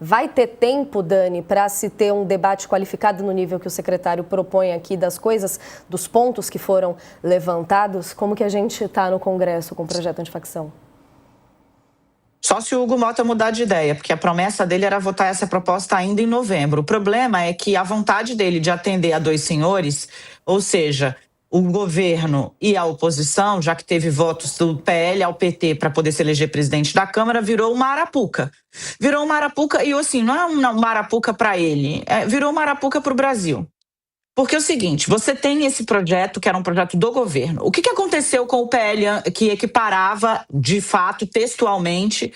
Vai ter tempo, Dani, para se ter um debate qualificado no nível que o secretário propõe aqui das coisas, dos pontos que foram levantados? Como que a gente está no Congresso com o projeto antifacção? Só se o Hugo Mota mudar de ideia, porque a promessa dele era votar essa proposta ainda em novembro. O problema é que a vontade dele de atender a dois senhores, ou seja, o governo e a oposição, já que teve votos do PL ao PT para poder se eleger presidente da Câmara, virou uma arapuca. Virou uma arapuca e, assim, não é uma arapuca para ele, virou uma arapuca para o Brasil. Porque é o seguinte, você tem esse projeto, que era um projeto do governo. O que aconteceu com o PL que equiparava, de fato, textualmente,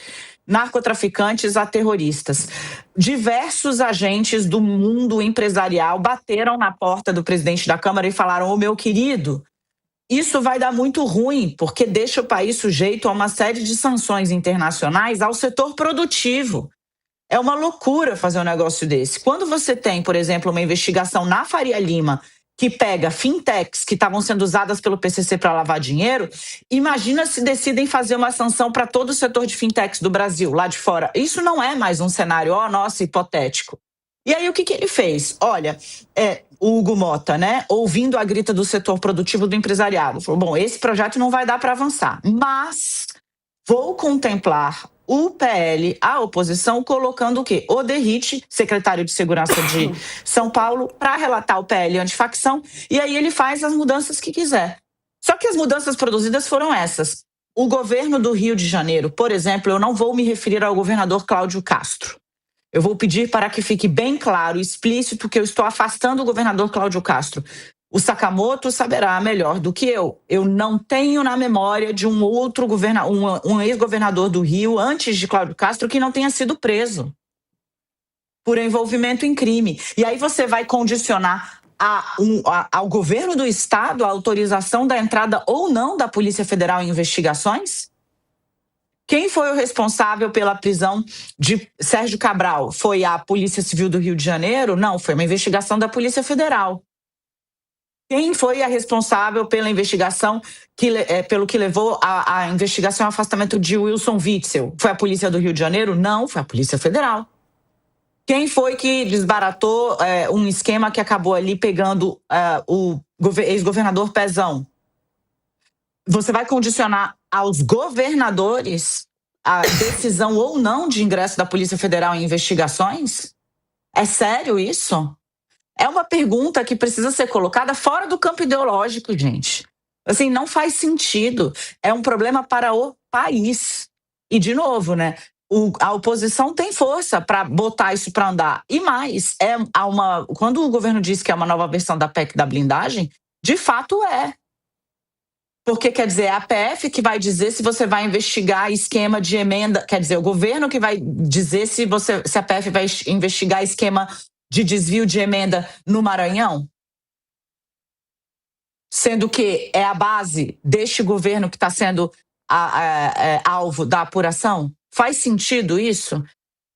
narcotraficantes a terroristas? Diversos agentes do mundo empresarial bateram na porta do presidente da Câmara e falaram: ô, meu querido, isso vai dar muito ruim, porque deixa o país sujeito a uma série de sanções internacionais ao setor produtivo. É uma loucura fazer um negócio desse. Quando você tem, por exemplo, uma investigação na Faria Lima que pega fintechs que estavam sendo usadas pelo PCC para lavar dinheiro, imagina se decidem fazer uma sanção para todo o setor de fintechs do Brasil, lá de fora. Isso não é mais um cenário, nossa, hipotético. E aí o que ele fez? Olha, o Hugo Mota, né, ouvindo a grita do setor produtivo do empresariado, falou: bom, esse projeto não vai dar para avançar, mas vou contemplar o PL, a oposição, colocando o quê? O Derrite, secretário de Segurança de São Paulo, para relatar o PL antifacção, e aí ele faz as mudanças que quiser. Só que as mudanças produzidas foram essas. O governo do Rio de Janeiro, por exemplo, eu não vou me referir ao governador Cláudio Castro. Eu vou pedir para que fique bem claro, explícito, que eu estou afastando o governador Cláudio Castro. O Sakamoto saberá melhor do que eu. Eu não tenho na memória de um outro um ex-governador do Rio, antes de Cláudio Castro, que não tenha sido preso por envolvimento em crime. E aí você vai condicionar ao governo do Estado a autorização da entrada ou não da Polícia Federal em investigações? Quem foi o responsável pela prisão de Sérgio Cabral? Foi a Polícia Civil do Rio de Janeiro? Não, foi uma investigação da Polícia Federal. Quem foi a responsável pela investigação, pelo que levou à investigação e afastamento de Wilson Witzel? Foi a Polícia do Rio de Janeiro? Não, foi a Polícia Federal. Quem foi que desbaratou um esquema que acabou ali pegando o ex-governador Pezão? Você vai condicionar aos governadores a decisão ou não de ingresso da Polícia Federal em investigações? É sério isso? É uma pergunta que precisa ser colocada fora do campo ideológico, gente. Assim, não faz sentido. É um problema para o país. E, de novo, né? A oposição tem força para botar isso para andar. E mais, quando o governo diz que é uma nova versão da PEC da blindagem, de fato é. Porque, quer dizer, é a PF que vai dizer se você vai investigar esquema de emenda, quer dizer, o governo que vai dizer se a PF vai investigar esquema de desvio de emenda no Maranhão? Sendo que é a base deste governo que está sendo alvo da apuração? Faz sentido isso?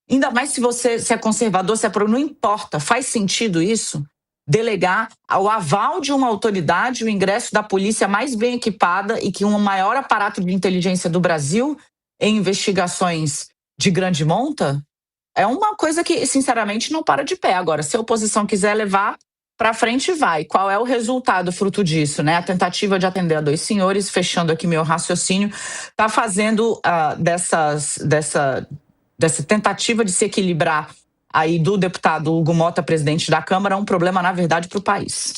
Ainda mais se é conservador, se é não importa, faz sentido isso? Delegar ao aval de uma autoridade o ingresso da polícia mais bem equipada e que um maior aparato de inteligência do Brasil em investigações de grande monta? É uma coisa que, sinceramente, não para de pé. Agora, se a oposição quiser levar para frente, vai. Qual é o resultado fruto disso, né? A tentativa de atender a dois senhores, fechando aqui meu raciocínio, está fazendo dessa tentativa de se equilibrar aí do deputado Hugo Mota, presidente da Câmara, um problema, na verdade, para o país.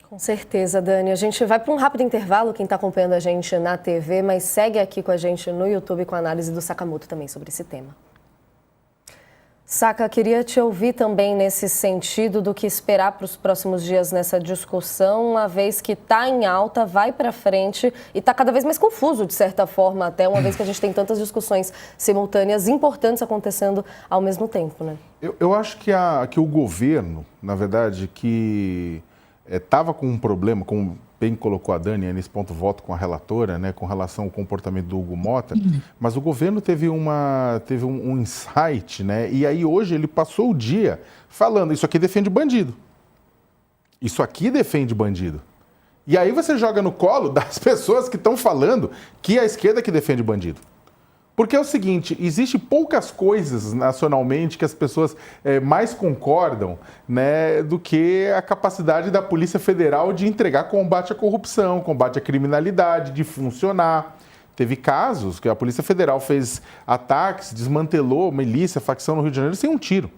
Com certeza, Dani. A gente vai para um rápido intervalo, quem está acompanhando a gente na TV, mas segue aqui com a gente no YouTube com a análise do Sakamoto também sobre esse tema. Saka, queria te ouvir também nesse sentido do que esperar para os próximos dias nessa discussão, uma vez que está em alta, vai para frente e está cada vez mais confuso, de certa forma, até uma vez que a gente tem tantas discussões simultâneas importantes acontecendo ao mesmo tempo, né? Eu acho que o governo, na verdade, que estava com um problema, como bem colocou a Dani, nesse ponto voto com a relatora, né, com relação ao comportamento do Hugo Mota, mas o governo teve um insight, né, e aí hoje ele passou o dia falando, isso aqui defende bandido. Isso aqui defende bandido. E aí você joga no colo das pessoas que estão falando que é a esquerda que defende bandido. Porque é o seguinte, existe poucas coisas nacionalmente que as pessoas mais concordam, né, do que a capacidade da Polícia Federal de entregar combate à corrupção, combate à criminalidade, de funcionar. Teve casos que a Polícia Federal fez ataques, desmantelou milícia, facção no Rio de Janeiro sem um tiro,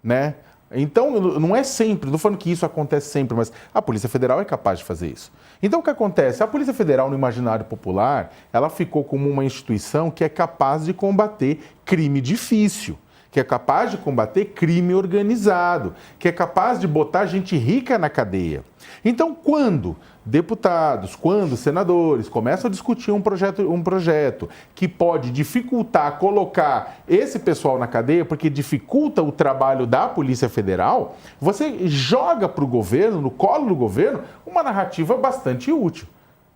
né? Então, não é sempre, não estou falando que isso acontece sempre, mas a Polícia Federal é capaz de fazer isso. Então, o que acontece? A Polícia Federal, no imaginário popular, ela ficou como uma instituição que é capaz de combater crime difícil, que é capaz de combater crime organizado, que é capaz de botar gente rica na cadeia. Então, quando deputados, quando senadores começam a discutir um projeto que pode dificultar colocar esse pessoal na cadeia, porque dificulta o trabalho da Polícia Federal, você joga para o governo, no colo do governo, uma narrativa bastante útil.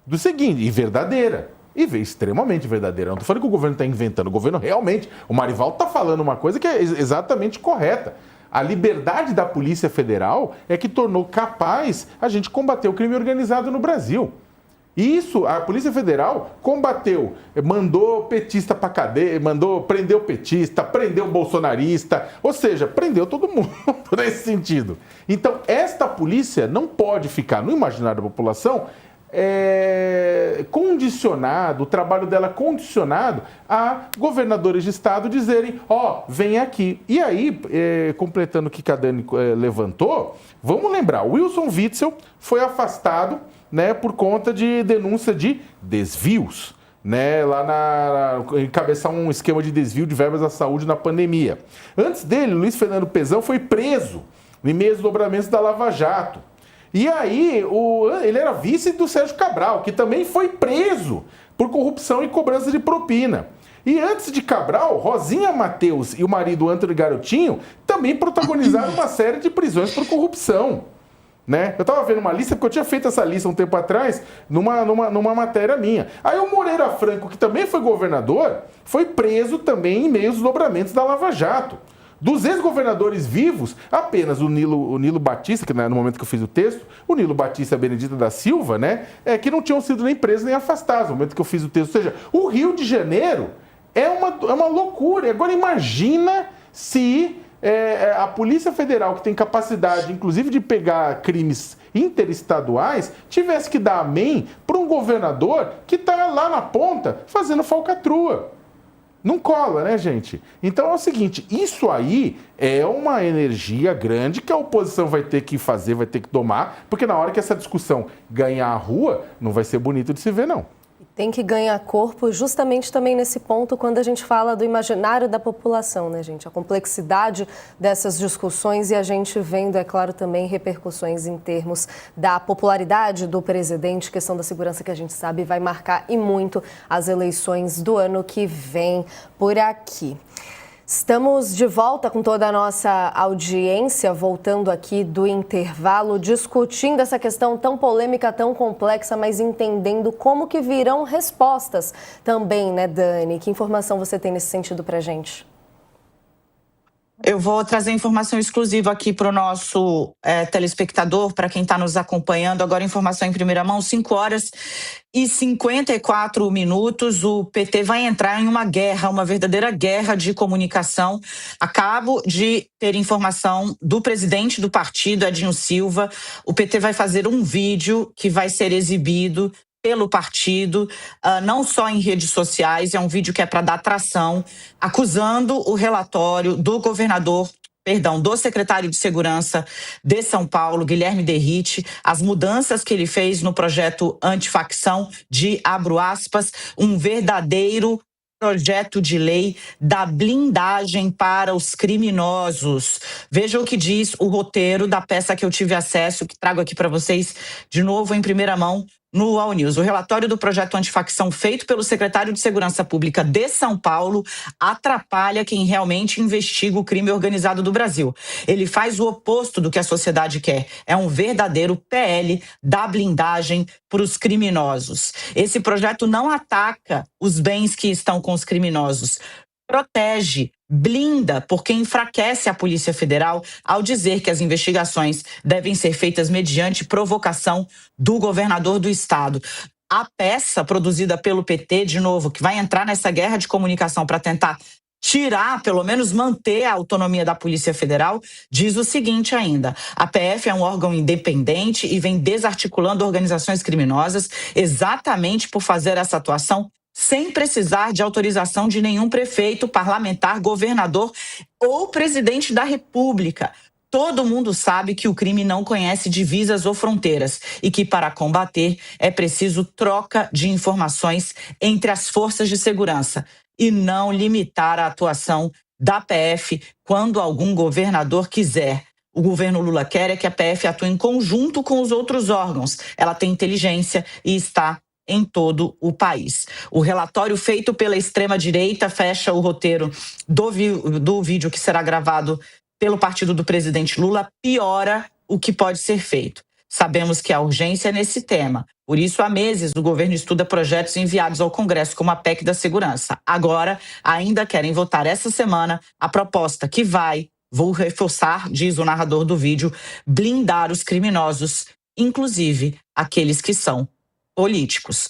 Do seguinte, e verdadeira. E extremamente verdadeira. Não estou falando que o governo está inventando. O governo realmente, o Marivaldo está falando uma coisa que é exatamente correta. A liberdade da Polícia Federal é que tornou capaz a gente combater o crime organizado no Brasil. E isso, a Polícia Federal combateu, mandou petista para cadeia, prendeu petista, prendeu bolsonarista, ou seja, prendeu todo mundo nesse sentido. Então, esta polícia não pode ficar no imaginário da população condicionado, o trabalho dela condicionado a governadores de estado dizerem, vem aqui. E aí, completando o que a Dani levantou, vamos lembrar, o Wilson Witzel foi afastado, né, por conta de denúncia de desvios, né, lá encabeçar um esquema de desvio de verbas da saúde na pandemia. Antes dele, Luiz Fernando Pezão foi preso em meio aos desdobramentos da Lava Jato. E aí, ele era vice do Sérgio Cabral, que também foi preso por corrupção e cobrança de propina. E antes de Cabral, Rosinha Mateus e o marido Antônio Garotinho também protagonizaram uma série de prisões por corrupção. Né? Eu estava vendo uma lista, porque eu tinha feito essa lista um tempo atrás, numa matéria minha. Aí o Moreira Franco, que também foi governador, foi preso também em meio aos desdobramentos da Lava Jato. Dos ex-governadores vivos, apenas o Nilo Batista, que no momento que eu fiz o texto, o Nilo Batista e a Benedita da Silva, né, que não tinham sido nem presos nem afastados no momento que eu fiz o texto. Ou seja, o Rio de Janeiro é uma loucura. Agora imagina se a Polícia Federal, que tem capacidade, inclusive, de pegar crimes interestaduais, tivesse que dar amém para um governador que está lá na ponta fazendo falcatrua. Não cola, né, gente? Então é o seguinte, isso aí é uma energia grande que a oposição vai ter que fazer, vai ter que tomar, porque na hora que essa discussão ganhar a rua, não vai ser bonito de se ver, não. Tem que ganhar corpo justamente também nesse ponto quando a gente fala do imaginário da população, né, gente? A complexidade dessas discussões e a gente vendo, é claro, também repercussões em termos da popularidade do presidente, questão da segurança que a gente sabe vai marcar e muito as eleições do ano que vem por aqui. Estamos de volta com toda a nossa audiência, voltando aqui do intervalo, discutindo essa questão tão polêmica, tão complexa, mas entendendo como que virão respostas também, né, Dani? Que informação você tem nesse sentido pra gente? Eu vou trazer informação exclusiva aqui para o nosso telespectador, para quem está nos acompanhando. Agora, informação em primeira mão, 5h54. O PT vai entrar em uma guerra, uma verdadeira guerra de comunicação. Acabo de ter informação do presidente do partido, Edinho Silva. O PT vai fazer um vídeo que vai ser exibido pelo partido, não só em redes sociais, é um vídeo que é para dar tração, acusando o relatório do do secretário de Segurança de São Paulo, Guilherme Derrite, as mudanças que ele fez no projeto antifacção de, abro aspas, um verdadeiro projeto de lei da blindagem para os criminosos. Veja o que diz o roteiro da peça que eu tive acesso, que trago aqui para vocês de novo em primeira mão no UOL News. O relatório do projeto antifacção feito pelo secretário de Segurança Pública de São Paulo atrapalha quem realmente investiga o crime organizado do Brasil. Ele faz o oposto do que a sociedade quer. É um verdadeiro PL da blindagem para os criminosos. Esse projeto não ataca os bens que estão com os criminosos, protege, blinda, porque enfraquece a Polícia Federal ao dizer que as investigações devem ser feitas mediante provocação do governador do estado. A peça produzida pelo PT, de novo, que vai entrar nessa guerra de comunicação para tentar tirar, pelo menos manter a autonomia da Polícia Federal, diz o seguinte ainda: a PF é um órgão independente e vem desarticulando organizações criminosas exatamente por fazer essa atuação sem precisar de autorização de nenhum prefeito, parlamentar, governador ou presidente da República. Todo mundo sabe que o crime não conhece divisas ou fronteiras e que, para combater, é preciso troca de informações entre as forças de segurança e não limitar a atuação da PF quando algum governador quiser. O governo Lula quer é que a PF atue em conjunto com os outros órgãos. Ela tem inteligência e está em todo o país. O relatório feito pela extrema-direita fecha o roteiro do vídeo que será gravado pelo partido do presidente Lula, piora o que pode ser feito. Sabemos que há urgência nesse tema. Por isso, há meses, o governo estuda projetos enviados ao Congresso, como a PEC da Segurança. Agora, ainda querem votar essa semana a proposta que vai, vou reforçar, diz o narrador do vídeo, blindar os criminosos, inclusive aqueles que são políticos.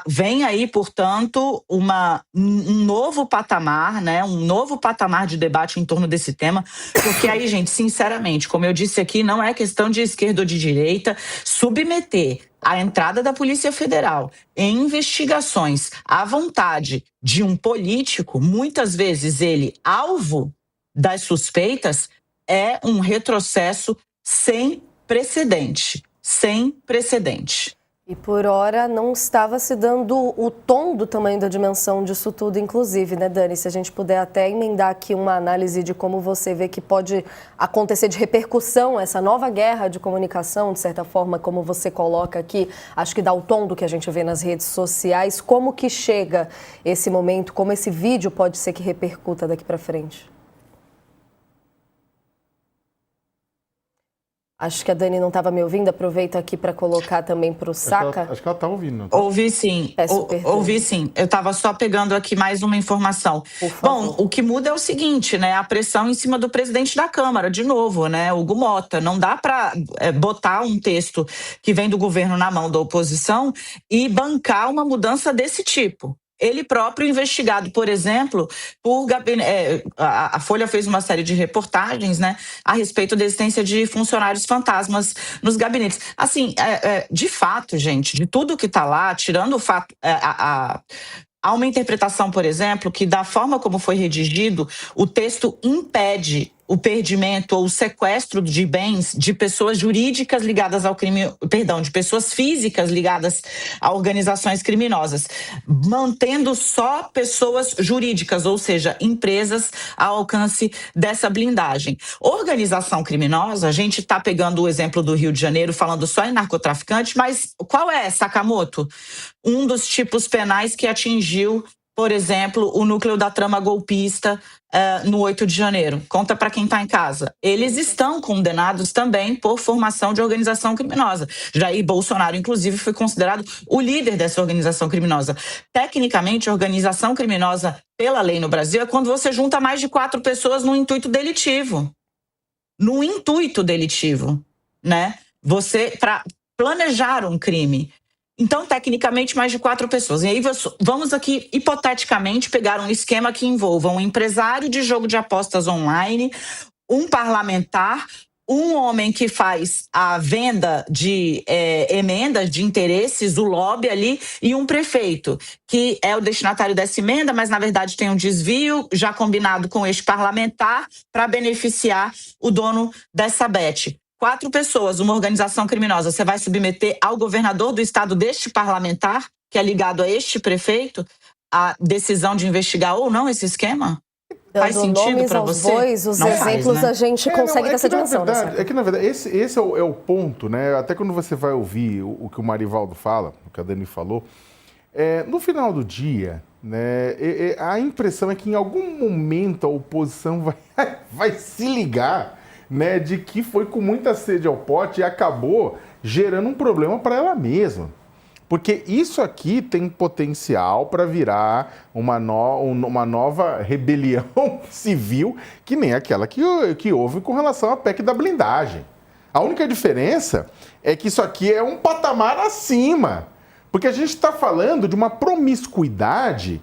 Vem aí, portanto, um novo patamar, né? Um novo patamar de debate em torno desse tema, porque aí, gente, sinceramente, como eu disse aqui, não é questão de esquerda ou de direita, submeter a entrada da Polícia Federal em investigações à vontade de um político, muitas vezes ele alvo das suspeitas, é um retrocesso sem precedente. Sem precedente. E por hora não estava se dando o tom do tamanho da dimensão disso tudo, inclusive, né, Dani? Se a gente puder até emendar aqui uma análise de como você vê que pode acontecer de repercussão, essa nova guerra de comunicação, de certa forma, como você coloca aqui, acho que dá o tom do que a gente vê nas redes sociais. Como que chega esse momento, como esse vídeo pode ser que repercuta daqui para frente? Acho que a Dani não estava me ouvindo, aproveito aqui para colocar também para o Saca. Acho que ela está ouvindo. Ouvi sim, ouvi sim. Eu estava só pegando aqui mais uma informação. Bom, o que muda é o seguinte, né? A pressão em cima do presidente da Câmara, de novo, né? Hugo Mota. Não dá para botar um texto que vem do governo na mão da oposição e bancar uma mudança desse tipo. Ele próprio investigado, por exemplo, por a Folha fez uma série de reportagens, né, a respeito da existência de funcionários fantasmas nos gabinetes. Assim, de fato, gente, de tudo que está lá, tirando o fato... Há uma interpretação, por exemplo, que da forma como foi redigido, o texto impede o perdimento ou o sequestro de bens de pessoas jurídicas ligadas ao crime, de pessoas físicas ligadas a organizações criminosas, mantendo só pessoas jurídicas, ou seja, empresas ao alcance dessa blindagem. Organização criminosa, a gente está pegando o exemplo do Rio de Janeiro, falando só em narcotraficante, mas qual é, Sakamoto? Um dos tipos penais que atingiu, por exemplo, o núcleo da trama golpista no 8 de janeiro. Conta para quem está em casa. Eles estão condenados também por formação de organização criminosa. Jair Bolsonaro, inclusive, foi considerado o líder dessa organização criminosa. Tecnicamente, a organização criminosa, pela lei no Brasil, é quando você junta mais de 4 pessoas num intuito delitivo. Num intuito delitivo, né? Você, para planejar um crime. Então, tecnicamente, mais de 4 pessoas. E aí, vamos aqui, hipoteticamente, pegar um esquema que envolva um empresário de jogo de apostas online, um parlamentar, um homem que faz a venda de emendas de interesses, o lobby ali, e um prefeito, que é o destinatário dessa emenda, mas, na verdade, tem um desvio já combinado com este parlamentar para beneficiar o dono dessa bet. 4 pessoas, uma organização criminosa, você vai submeter ao governador do estado deste parlamentar, que é ligado a este prefeito, a decisão de investigar ou não esse esquema? Faz sentido para você? Bois, os não exemplos faz, né? a gente consegue ter essa dimensão. É que, na verdade, esse é o ponto, né? Até quando você vai ouvir o que o Marivaldo fala, o que a Dani falou, no final do dia, né, a impressão é que em algum momento a oposição vai se ligar, né, de que foi com muita sede ao pote e acabou gerando um problema para ela mesma. Porque isso aqui tem potencial para virar uma nova rebelião civil, que nem aquela que houve com relação à PEC da blindagem. A única diferença é que isso aqui é um patamar acima. Porque a gente está falando de uma promiscuidade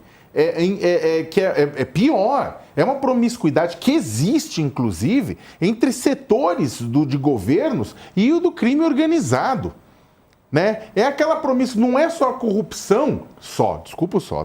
que é pior. É uma promiscuidade que existe, inclusive, entre setores de governos e o do crime organizado. Né? É aquela promissa, não é só a corrupção,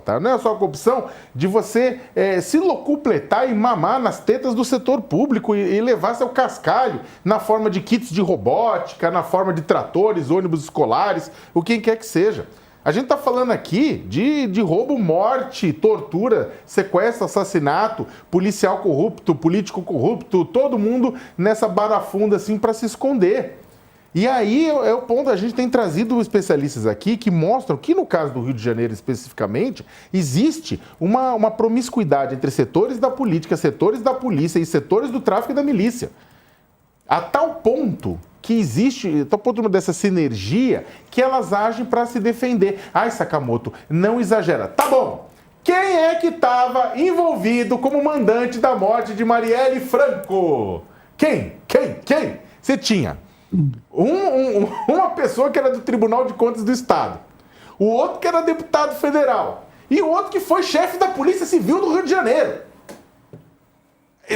tá? Não é só a corrupção de você se locupletar e mamar nas tetas do setor público e levar seu cascalho na forma de kits de robótica, na forma de tratores, ônibus escolares, o que quer que seja. A gente está falando aqui de roubo, morte, tortura, sequestro, assassinato, policial corrupto, político corrupto, todo mundo nessa barafunda assim para se esconder. E aí é o ponto, a gente tem trazido especialistas aqui que mostram que no caso do Rio de Janeiro especificamente, existe uma promiscuidade entre setores da política, setores da polícia e setores do tráfico e da milícia. A tal ponto que existe, tal ponto dessa sinergia, que elas agem para se defender. Ai, Sakamoto, não exagera. Tá bom, quem é que estava envolvido como mandante da morte de Marielle Franco? Quem? Você tinha uma pessoa que era do Tribunal de Contas do Estado, o outro que era deputado federal e o outro que foi chefe da Polícia Civil do Rio de Janeiro.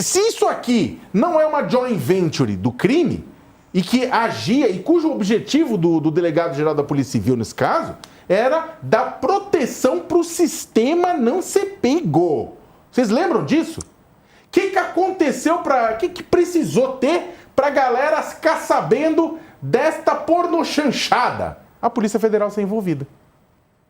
Se isso aqui não é uma joint venture do crime e que agia e cujo objetivo do delegado-geral da Polícia Civil nesse caso era dar proteção para o sistema não ser pego. Vocês lembram disso? O que aconteceu que precisou ter pra galera ficar sabendo desta pornochanchada? A Polícia Federal ser envolvida.